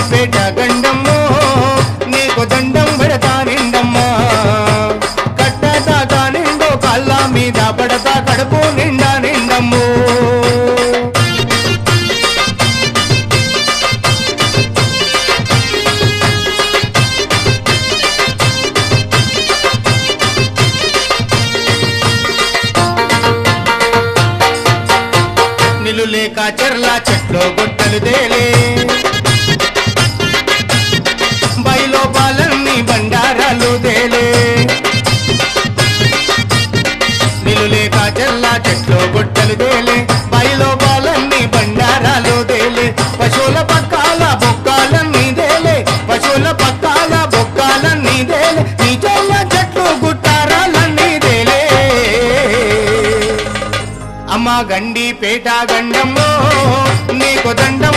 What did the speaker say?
పేట గండమ్మో నీకు దండం పెడతా నిండమ్మా కట్టతా నిండో కళ్ళ మీద పడతా కడుపు నిండా నిండమ్మో లేక చెర్ల చెట్లో గొట్టలు తేలే బయలో పాలన్నీ బండారాలు తేలే నిలు లేక చెర్ల చెట్లో గొట్టలు తేలే బయలో పాలన్నీ బండారాలు తేలే పశువుల పక్కాల బొక్కాలన్నీ తేలే పశువుల పక్కాల బొక్కాలన్నీ తేలే నీ చెల్ల చెట్లు గుట్టారాలన్నీ తేలే అమ్మ గండి పేట గండమ్మో నీకు దండం